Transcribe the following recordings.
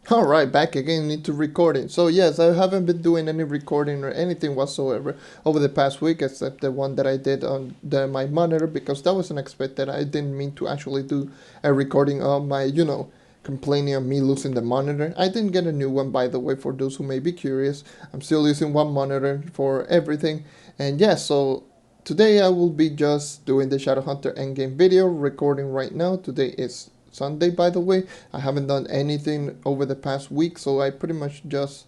Alright, back again into recording. So yes, I haven't been doing any recording or anything whatsoever over the past week except the one that I did on my monitor because that was unexpected. I didn't mean to actually do a recording of my, complaining of me losing the monitor. I didn't get a new one, by the way, for those who may be curious. I'm still using one monitor for everything. And yeah, so today I will be just doing the Shadowhunter Endgame video, recording right now. Today is Sunday, by the way. I haven't done anything over the past week, so I pretty much just,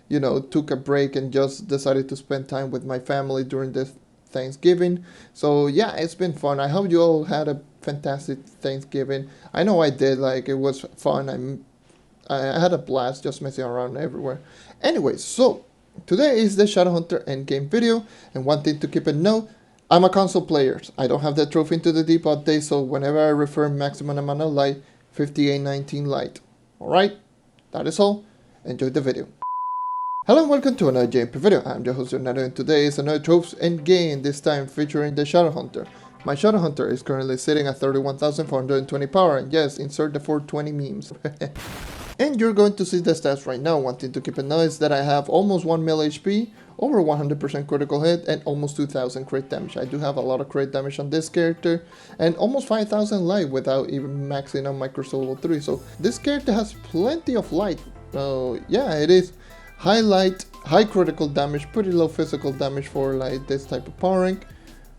took a break and just decided to spend time with my family during this Thanksgiving. So yeah, it's been fun. I hope you all had a fantastic Thanksgiving. I know I did. Like, it was fun. I had a blast just messing around everywhere. Anyway, so today is the Shadowhunter Endgame video, and one thing to keep in note, I'm a console player. I don't have the Trove Into the Deep update, so whenever I refer maximum amount of light, 5819 light. Alright, that is all. Enjoy the video. Hello and welcome to another JNMG video. I'm your host JonNario, and today is another Trove End Game, this time featuring the Shadowhunter. My Shadowhunter is currently sitting at 31,420 power, and yes, insert the 420 memes. And you're going to see the stats right now. One thing to keep in mind is that I have almost 1 mil HP, over 100% critical hit, and almost 2000 crit damage. I do have a lot of crit damage on this character, and almost 5000 light without even maxing out my Crystal Level 3. So this character has plenty of light. So yeah, it is high light, high critical damage, pretty low physical damage for like this type of power rank.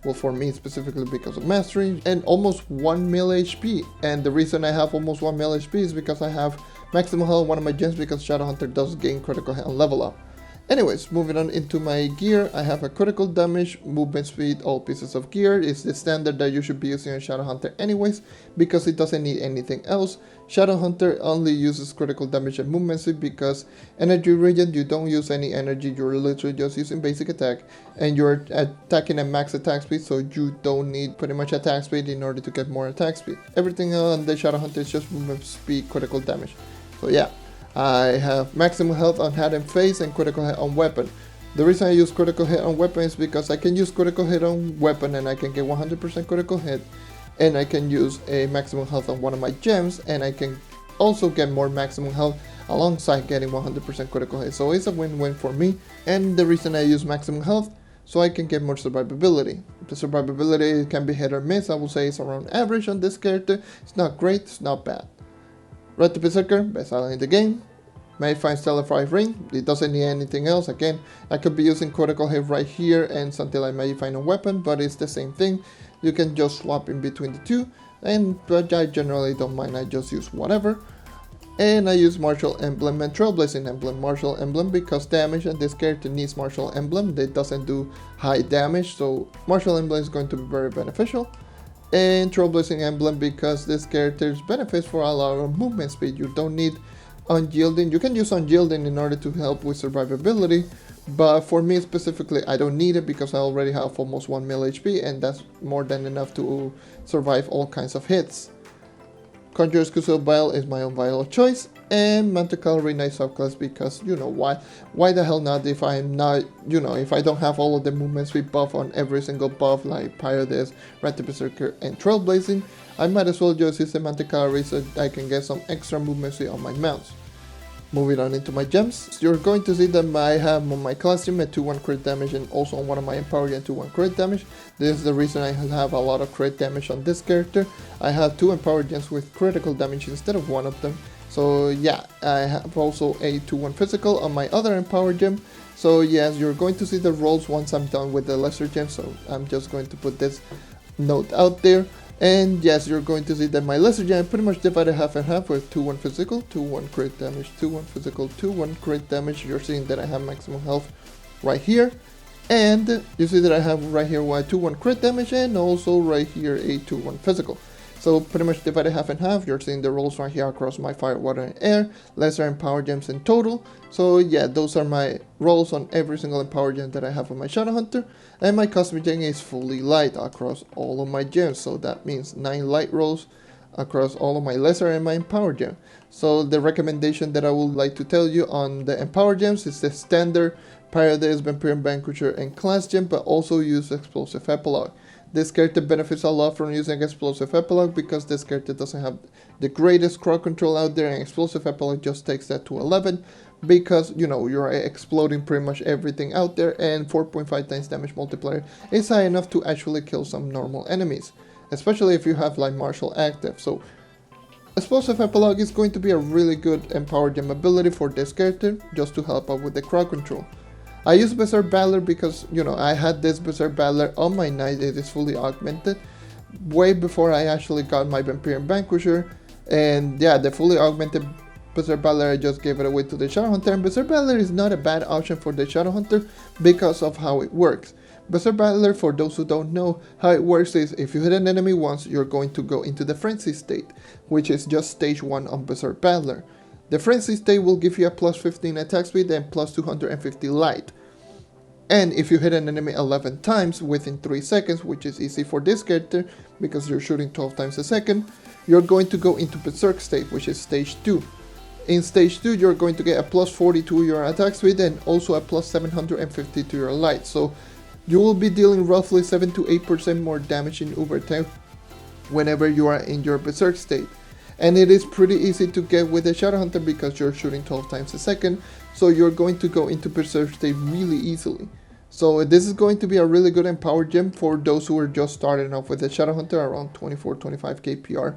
Well, for me specifically because of mastery, and almost 1 mil HP. And the reason I have almost 1 mil HP is because I have maximum health on one of my gems, because Shadowhunter does gain critical hit and level up. Anyways, moving on into my gear, I have a critical damage, movement speed, all pieces of gear. It's the standard that you should be using on Shadowhunter anyways, because it doesn't need anything else. Shadowhunter only uses critical damage and movement speed because energy regen, you don't use any energy, you're literally just using basic attack, and you're attacking at max attack speed, so you don't need pretty much attack speed in order to get more attack speed. Everything on the Shadowhunter is just movement speed, critical damage. So yeah. I have maximum health on head and face and critical hit on weapon. The reason I use critical hit on weapon is because I can use critical hit on weapon and I can get 100% critical hit, and I can use a maximum health on one of my gems, and I can also get more maximum health alongside getting 100% critical hit. So it's a win-win for me, and the reason I use maximum health, so I can get more survivability. The survivability can be hit or miss. I will say it's around average on this character. It's not great, it's not bad. Red to Berserker, best ally in the game. May find Stellar 5 Ring, it doesn't need anything else. Again, I could be using critical hit right here and something like May find a weapon, but it's the same thing. You can just swap in between the two, but I generally don't mind, I just use whatever. And I use Martial Emblem and Trailblazing Emblem. Martial Emblem because damage, and this character needs Martial Emblem. It doesn't do high damage, so Martial Emblem is going to be very beneficial. And Trailblazing Emblem because this character's benefits for a lot of movement speed. You don't need Unyielding. You can use Unyielding in order to help with survivability, but for me specifically, I don't need it because I already have almost 1 mil HP, and that's more than enough to survive all kinds of hits. Conjurer's Crucible Vial is my own vial of choice, and Mantle Cavalry Knight subclass because, you know, why the hell not? If I'm not, if I don't have all of the movement speed buff on every single buff like Pyrodis, Red to Berserker, and Trailblazing, I might as well just use the Mantle Cavalry so I can get some extra movement speed on my mounts. Moving on into my gems, you're going to see that I have on my class gem a 2-1 crit damage, and also on one of my empowered gems 2-1 crit damage. This is the reason I have a lot of crit damage on this character. I have 2 empowered gems with critical damage instead of one of them. So yeah, I have also a 2-1 physical on my other empowered gem. So yes, you're going to see the rolls once I'm done with the lesser gem, so I'm just going to put this note out there. And yes, you're going to see that my lesser gem pretty much divided half and half with 2-1 physical, 2-1 crit damage, 2-1 physical, 2-1 crit damage. You're seeing that I have maximum health right here. And you see that I have right here 2-1 crit damage, and also right here a 2-1 physical. So pretty much divided half and half. You're seeing the rolls right here across my fire, water, and air, lesser and power gems in total. So yeah, those are my rolls on every single empowered gem that I have on my Shadowhunter. And my cosmic gem is fully light across all of my gems. So that means 9 light rolls across all of my lesser and my empowered gem. So the recommendation that I would like to tell you on the empowered gems is the standard Pyrodis, Vampire Vanquisher, and class gem, but also use Explosive Epilogue. This character benefits a lot from using Explosive Epilogue because this character doesn't have the greatest crowd control out there, and Explosive Epilogue just takes that to 11 because, you know, you're exploding pretty much everything out there, and 4.5 times damage multiplier is high enough to actually kill some normal enemies, especially if you have like Martial active. So Explosive Epilogue is going to be a really good empowered gem ability for this character, just to help out with the crowd control. I use Berserk Battler because, you know, I had this Berserk Battler on my knight. It is fully augmented way before I actually got my Vampirian Vanquisher, and yeah, the fully augmented Berserk Battler, I just gave it away to the Shadowhunter, and Berserk Battler is not a bad option for the Shadowhunter because of how it works. Berserk Battler, for those who don't know, how it works is if you hit an enemy once, you're going to go into the Frenzy state, which is just stage 1 on Berserk Battler. The Frenzy state will give you a plus 15 attack speed and plus 250 light. And if you hit an enemy 11 times within 3 seconds, which is easy for this character because you're shooting 12 times a second, you're going to go into Berserk state, which is stage 2. In stage 2, you're going to get a plus 40 to your attack speed and also a plus 750 to your light. So you will be dealing roughly 7 to 8% more damage in Uber 10 whenever you are in your Berserk state. And it is pretty easy to get with the Shadowhunter because you're shooting 12 times a second, so you're going to go into Berserk state really easily. So this is going to be a really good empowered gem for those who are just starting off with the Shadowhunter around 24-25 KPR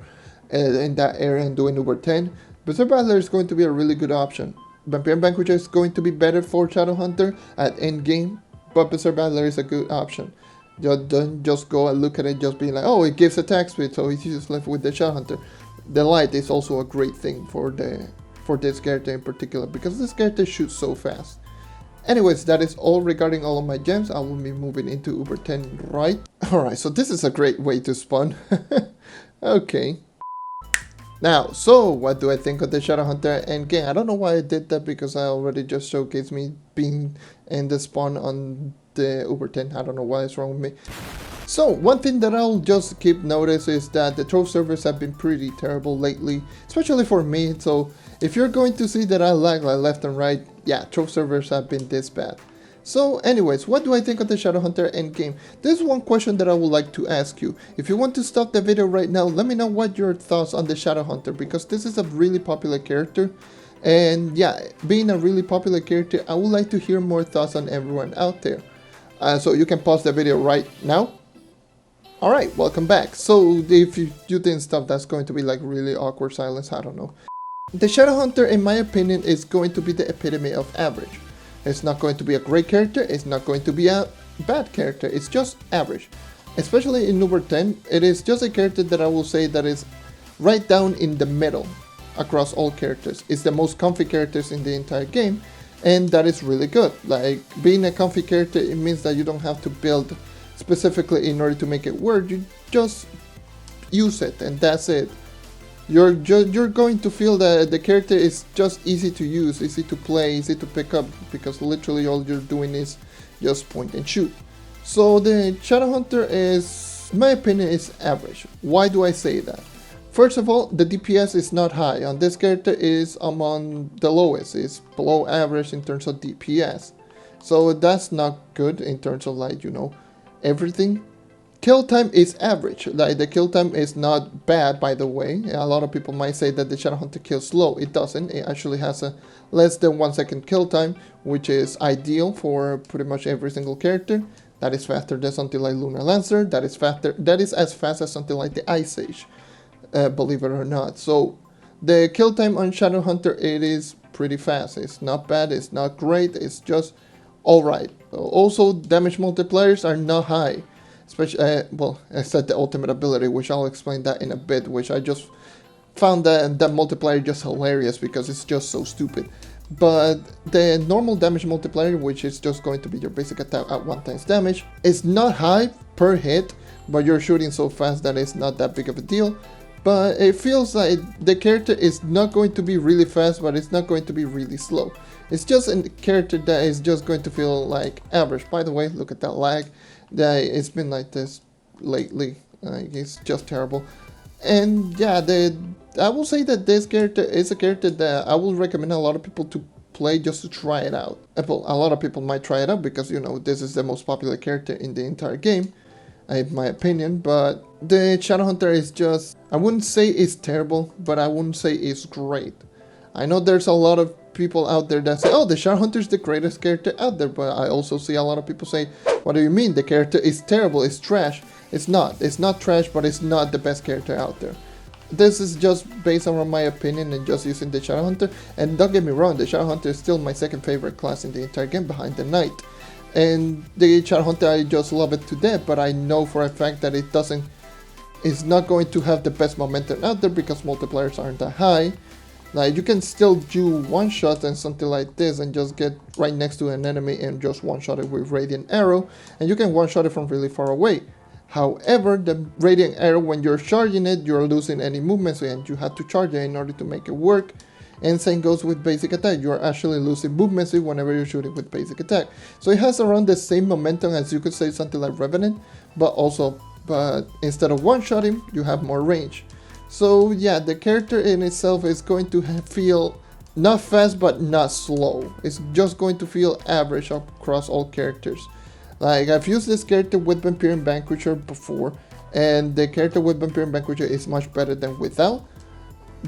in that area and doing Uber 10. Berserk Battler is going to be a really good option. Vampirian Vanquisher is going to be better for Shadowhunter at end game, but Berserk Battler is a good option. Don't just go and look at it just being like, oh, it gives attack speed, so he's just left with the Shadowhunter. The light is also a great thing for this character in particular because this character shoots so fast. Anyways, that is all regarding all of my gems. I will be moving into Uber 10 right. Alright, so this is a great way to spawn. Okay. Now, so what do I think of the Shadowhunter endgame? I don't know why I did that because I already just showcased me being in the spawn on the Uber 10. I don't know why it's wrong with me. So, one thing that I'll just keep notice is that the Trove servers have been pretty terrible lately, especially for me. So, if you're going to see that I lag like left and right, yeah, Trove servers have been this bad. So anyways, what do I think of the Shadowhunter endgame? There's one question that I would like to ask you. If you want to stop the video right now, let me know what your thoughts on the Shadowhunter, because this is a really popular character. And yeah, being a really popular character, I would like to hear more thoughts on everyone out there. So you can pause the video right now. Alright, welcome back. So if you didn't stop, that's going to be like really awkward silence, I don't know. The Shadowhunter, in my opinion, is going to be the epitome of average. It's not going to be a great character, it's not going to be a bad character, it's just average. Especially in Uber 10, it is just a character that I will say that is right down in the middle across all characters. It's the most comfy characters in the entire game, and that is really good. Like, being a comfy character, it means that you don't have to build specifically in order to make it work, you just use it and that's it. You're going to feel that the character is just easy to use, easy to play, easy to pick up, because literally all you're doing is just point and shoot. So the Shadowhunter is, in my opinion, is average. Why do I say that? First of all, the DPS is not high. On this character is among the lowest. It's below average in terms of DPS. So that's not good in terms of, like, you know, everything. Kill time is average. Like, the kill time is not bad, by the way. A lot of people might say that the Shadowhunter kills slow. It doesn't. It actually has a less than 1 second kill time, which is ideal for pretty much every single character. That is faster than something like Lunar Lancer. That is as fast as something like the Ice Age, believe it or not. So the kill time on Shadowhunter, it is pretty fast. It's not bad. It's not great. It's just alright. Also, damage multipliers are not high. Especially, well, except the ultimate ability, which I'll explain that in a bit, which I just found that multiplier just hilarious because it's just so stupid. But the normal damage multiplier, which is just going to be your basic attack at 1 times damage, is not high per hit, but you're shooting so fast that it's not that big of a deal. But it feels like the character is not going to be really fast, but it's not going to be really slow. It's just a character that is just going to feel like average. By the way, look at that lag. It's been like this lately. It's just terrible. And yeah, I will say that this character is a character that I will recommend a lot of people to play just to try it out. Well, a lot of people might try it out because, you know, this is the most popular character in the entire game. in my opinion. But the Shadowhunter is just, I wouldn't say it's terrible, but I wouldn't say it's great. I know there's a lot of people out there that say, oh, the Shadowhunter is the greatest character out there, but I also see a lot of people say, what do you mean? The character is terrible, it's trash. It's not trash, but it's not the best character out there. This is just based on my opinion and just using the Shadowhunter. And don't get me wrong, the Shadowhunter is still my second favorite class in the entire game behind the Knight. And the Shadowhunter, I just love it to death, but I know for a fact that it's not going to have the best momentum out there because multipliers aren't that high. Like, you can still do one shot and something like this and just get right next to an enemy and just one shot it with Radiant Arrow, and you can one shot it from really far away. However, the Radiant Arrow, when you're charging it, you're losing any movement, and you have to charge it in order to make it work. And same goes with basic attack, you're actually losing movement speed whenever you're shooting with basic attack. So it has around the same momentum as you could say something like Revenant, but instead of one shotting, you have more range. So yeah, the character in itself is going to feel not fast but not slow. It's just going to feel average across all characters. Like, I've used this character with Vampirian Vanquisher before, and the character with Vampirian Vanquisher is much better than without,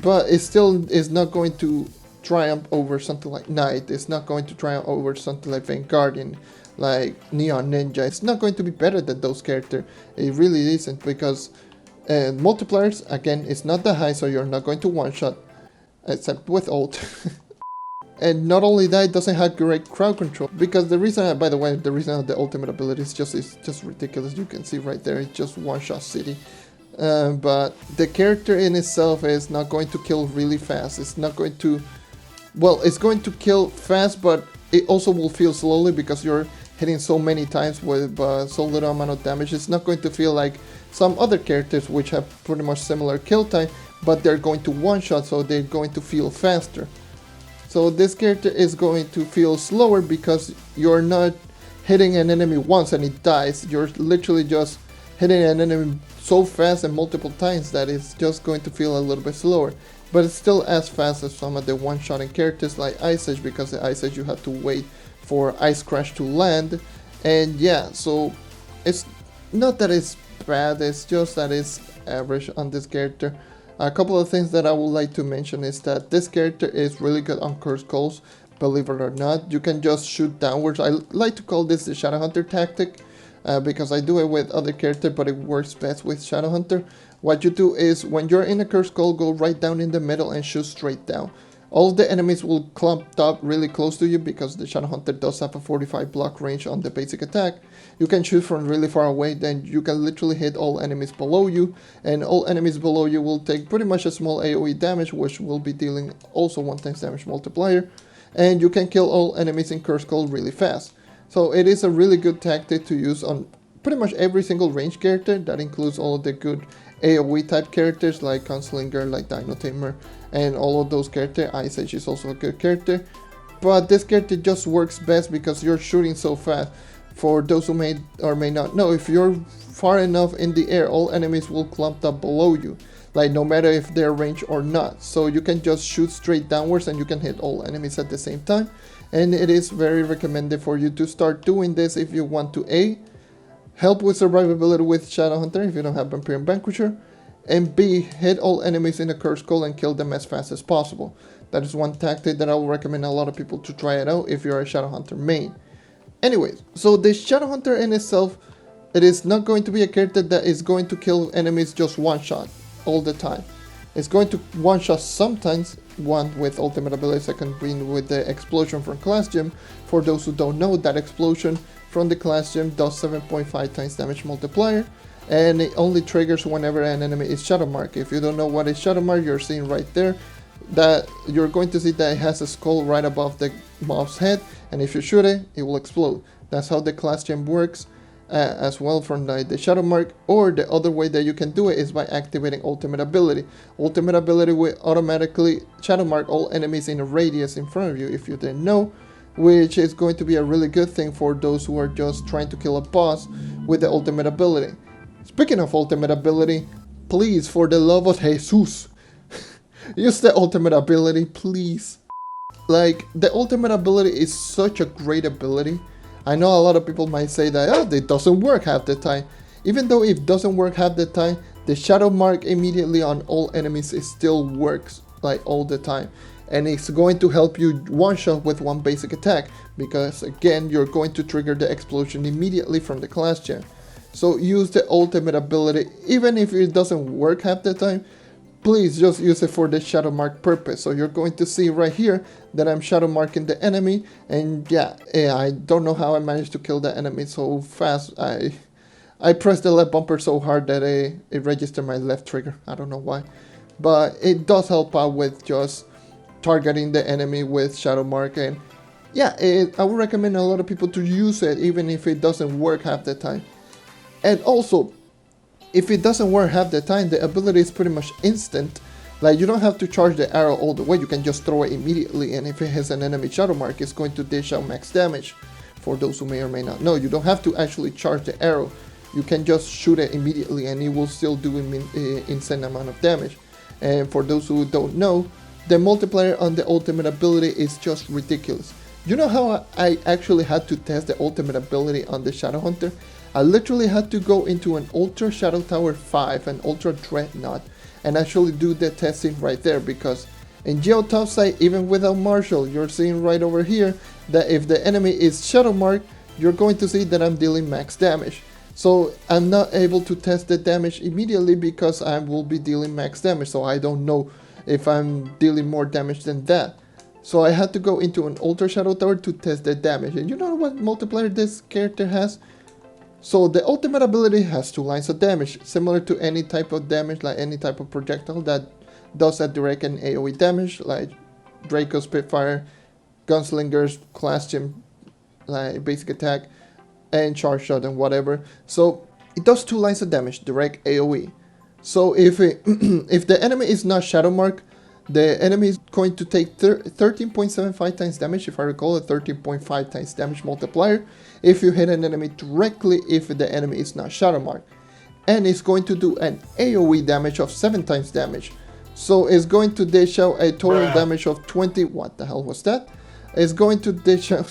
but it still is not going to triumph over something like Knight. It's not going to triumph over something like Vanguardian, like Neon Ninja. It's not going to be better than those characters. It really isn't, because multipliers, again, it's not that high, so you're not going to one-shot, except with ult. And not only that, it doesn't have great crowd control, because the reason, by the way, the reason of the ultimate ability is just ridiculous. You can see right there, it's just one-shot city. But the character in itself is not going to kill really fast. It's not going to, well, it's going to kill fast, but it also will feel slowly because you're hitting so many times with so little amount of damage. It's not going to feel like some other characters which have pretty much similar kill time, but they're going to one-shot, so they're going to feel faster. So this character is going to feel slower because you're not hitting an enemy once and it dies. You're literally just hitting an enemy so fast and multiple times that it's just going to feel a little bit slower. But it's still as fast as some of the one-shotting characters like Ice Edge, because the Ice Edge you have to wait for Ice Crash to land. And yeah, so it's not that it's bad, it's just that it's average on this character. A couple of things that I would like to mention is that this character is really good on curse calls, believe it or not. You can just shoot downwards. I like to call this the Shadowhunter tactic because I do it with other characters, but it works best with Shadowhunter. What you do is, when you're in a curse call, go right down in the middle and shoot straight down. All of the enemies will clump up really close to you because the Shadowhunter does have a 45 block range on the basic attack. You can shoot from really far away, then you can literally hit all enemies below you, and all enemies below you will take pretty much a small AoE damage, which will be dealing also 1x damage multiplier, and you can kill all enemies in Curse Call really fast. So it is a really good tactic to use on pretty much every single range character. That includes all of the good AoE type characters like Gunslinger, like Dino Tamer, and all of those characters. Ice Edge is also a good character, but this character just works best because you're shooting so fast. For those who may or may not know, if you're far enough in the air, all enemies will clump up below you, like no matter if they're ranged or not. So you can just shoot straight downwards and you can hit all enemies at the same time. And it is very recommended for you to start doing this if you want to A, help with survivability with Shadowhunter if you don't have Vampirian Vanquisher, and B, hit all enemies in a curse call and kill them as fast as possible. That is one tactic that I will recommend a lot of people to try it out if you're a Shadowhunter main. Anyways, so the Shadowhunter in itself, it is not going to be a character that is going to kill enemies just one shot all the time. It's going to one shot sometimes, one with ultimate ability, second being with the explosion from Class Gem. For those who don't know, that explosion from the Class Gem does 7.5 times damage multiplier, and it only triggers whenever an enemy is Shadow Mark. If you don't know what is Shadow Mark, you're seeing right there that you're going to see that it has a skull right above the mob's head, and if you shoot it, it will explode. That's how the Class Gem works as well from the Shadow Mark. Or the other way that you can do it is by activating ultimate ability. Ultimate ability will automatically Shadow Mark all enemies in a radius in front of you, if you didn't know, which is going to be a really good thing for those who are just trying to kill a boss with the ultimate ability. Speaking of ultimate ability, please, for the love of Jesus, use the ultimate ability, please. Like, the ultimate ability is such a great ability. I know a lot of people might say that, oh, it doesn't work half the time. Even though it doesn't work half the time, the shadow mark immediately on all enemies, it still works like all the time. And it's going to help you one shot with one basic attack, because again, you're going to trigger the explosion immediately from the class gen. So use the ultimate ability, even if it doesn't work half the time, please just use it for the shadow mark purpose. So you're going to see right here that I'm shadow marking the enemy, and yeah, I don't know how I managed to kill the enemy so fast. I pressed the left bumper so hard that it registered my left trigger. I don't know why, but it does help out with just targeting the enemy with shadow mark. And yeah, I would recommend a lot of people to use it even if it doesn't work half the time. And also, if it doesn't work half the time, the ability is pretty much instant. Like, you don't have to charge the arrow all the way, you can just throw it immediately, and if it has an enemy shadow mark, it's going to dish out max damage. For those who may or may not know, you don't have to actually charge the arrow, you can just shoot it immediately and it will still do insane amount of damage. And for those who don't know, the multiplier on the ultimate ability is just ridiculous. You know how I actually had to test the ultimate ability on the Shadow Hunter? I literally had to go into an Ultra Shadow Tower 5, an Ultra Dreadnought, and actually do the testing right there, because in Geo Topside, even without Marshall, you're seeing right over here that if the enemy is Shadow Mark, you're going to see that I'm dealing max damage. So I'm not able to test the damage immediately because I will be dealing max damage, so I don't know if I'm dealing more damage than that. So I had to go into an Ultra Shadow Tower to test the damage. And you know what multiplier this character has? So the ultimate ability has 2 lines of damage, similar to any type of damage, like any type of projectile that does a direct and AoE damage, like Draco, Spitfire, Gunslingers, Class Gym, like basic attack, and charge shot and whatever. So it does 2 lines of damage, direct AoE. So if the enemy is not Shadow Mark, the enemy is going to take 13.75 times damage, if I recall, a 13.5 times damage multiplier if you hit an enemy directly if the enemy is not Shadow Mark. And it's going to do an AoE damage of 7 times damage. So it's going to dish out a total damage of 20, what the hell was that? It's going to dish out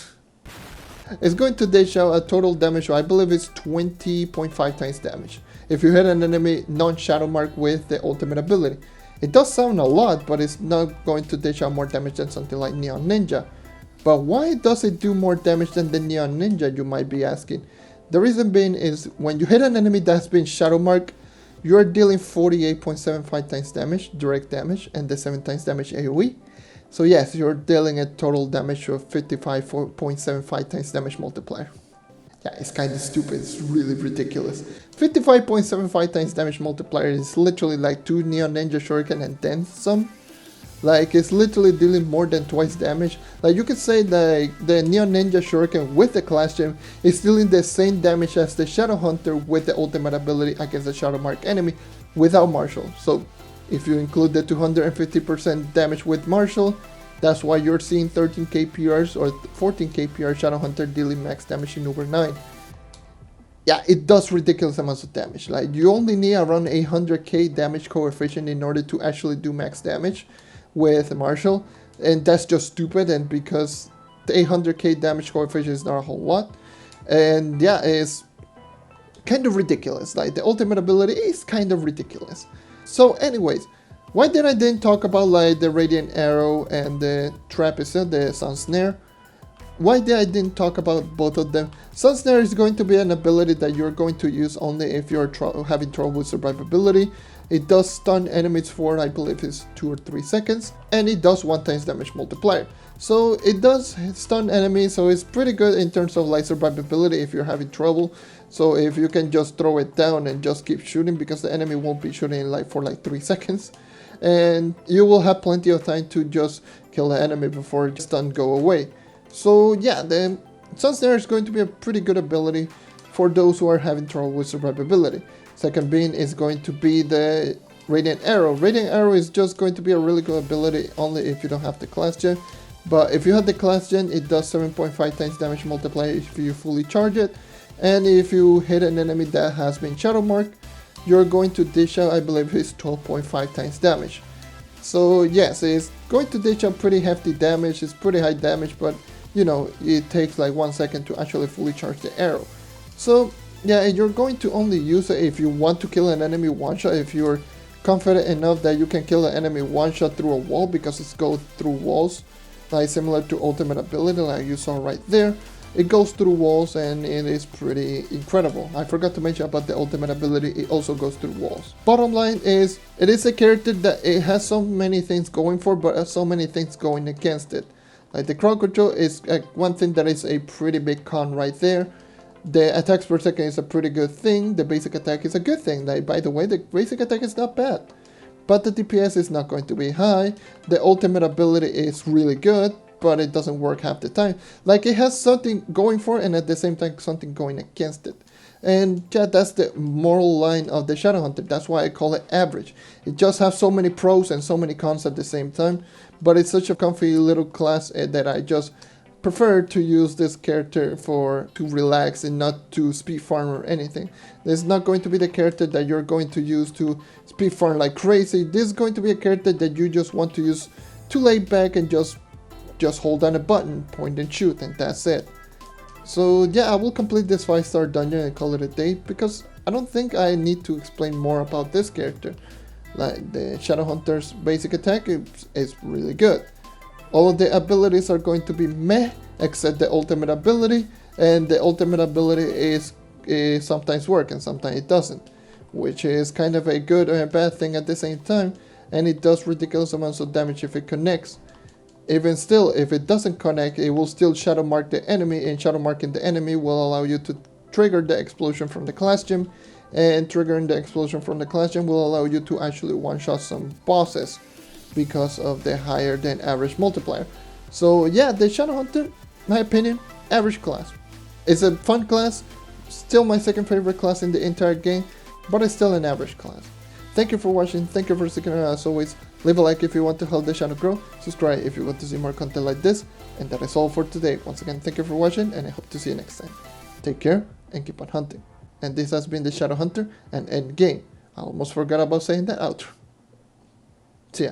a total damage, I believe it's 20.5 times damage if you hit an enemy non-Shadow Mark with the ultimate ability. It does sound a lot, but it's not going to dish out more damage than something like Neon Ninja. But why does it do more damage than the Neon Ninja, you might be asking? The reason being is when you hit an enemy that's been Shadow Mark, you're dealing 48.75 times damage, direct damage, and the 7 times damage AoE. So yes, you're dealing a total damage of 55.75 times damage multiplier. Yeah, it's kind of stupid, it's really ridiculous. 55.75 times damage multiplier is literally like 2 Neon Ninja Shuriken and then some. Like, it's literally dealing more than twice damage. Like, you could say that the Neon Ninja Shuriken with the Class Gem is dealing the same damage as the Shadow Hunter with the ultimate ability against the Shadow Mark enemy without Marshall. So, if you include the 250% damage with Marshall, that's why you're seeing 13k PRs or 14k PR Shadow Hunter dealing max damage in over 9. Yeah, it does ridiculous amounts of damage. Like, you only need around 800k damage coefficient in order to actually do max damage with Marshall, and that's just stupid, and because the 800k damage coefficient is not a whole lot, and yeah, it's kind of ridiculous. Like, the ultimate ability is kind of ridiculous. So anyways, why did I then talk about like the Radiant Arrow and the Trapezoid, the Sun Snare? Why did I didn't talk about both of them? Sun Snare is going to be an ability that you're going to use only if you're having trouble with survivability. It does stun enemies for, I believe it's 2 or 3 seconds, and it does 1 times damage multiplier. So it does stun enemies, so it's pretty good in terms of like survivability if you're having trouble. So if you can just throw it down and just keep shooting, because the enemy won't be shooting like for like 3 seconds. And you will have plenty of time to just kill the enemy before the stun go away. So yeah, the Sun Snare is going to be a pretty good ability for those who are having trouble with survivability. Second being is going to be the Radiant Arrow. Radiant Arrow is just going to be a really good ability only if you don't have the Class Gen. But if you have the Class Gen, it does 7.5 times damage multiplier if you fully charge it. And if you hit an enemy that has been Shadow Mark, you're going to dish out, I believe it's 12.5 times damage. So yes, it's going to dish out pretty hefty damage, it's pretty high damage, but you know, it takes like 1 second to actually fully charge the arrow. So Yeah, and you're going to only use it if you want to kill an enemy one shot, if you're confident enough that you can kill an enemy one shot through a wall, because it goes through walls, like similar to ultimate ability like you saw right there. It goes through walls and it is pretty incredible. I forgot to mention about the ultimate ability, it also goes through walls. Bottom line is, it is a character that it has so many things going for, but has so many things going against it. Like the crowd control is one thing that is a pretty big con right there. The attacks per second is a pretty good thing. The basic attack is a good thing. Like, by the way, the basic attack is not bad. But the DPS is not going to be high. The ultimate ability is really good, but it doesn't work half the time. Like, it has something going for it and at the same time something going against it. And yeah, that's the moral line of the Shadowhunter. That's why I call it average. It just has so many pros and so many cons at the same time. But it's such a comfy little class that I just prefer to use this character to relax and not to speed farm or anything. This is not going to be the character that you're going to use to speed farm like crazy. This is going to be a character that you just want to use to lay back and just hold down a button, point and shoot, and that's it. So yeah, I will complete this 5-star dungeon and call it a day, because I don't think I need to explain more about this character. Like, the Shadowhunter's basic attack is really good. All of the abilities are going to be meh, except the ultimate ability, and the ultimate ability is sometimes work and sometimes it doesn't, which is kind of a good or a bad thing at the same time, and it does ridiculous amounts of damage if it connects. Even still, if it doesn't connect, it will still shadow mark the enemy, and shadow marking the enemy will allow you to trigger the explosion from the class gem, and triggering the explosion from the class gem will allow you to actually one-shot some bosses, because of the higher than average multiplier. So yeah, the Shadowhunter, my opinion, average class. It's a fun class, still my second favorite class in the entire game, but it's still an average class. Thank you for watching, thank you for sticking around as always. Leave a like if you want to help the channel grow, subscribe if you want to see more content like this, and that is all for today. Once again, thank you for watching, and I hope to see you next time. Take care, and keep on hunting. And this has been the Shadowhunter and End Game. I almost forgot about saying that outro. See ya.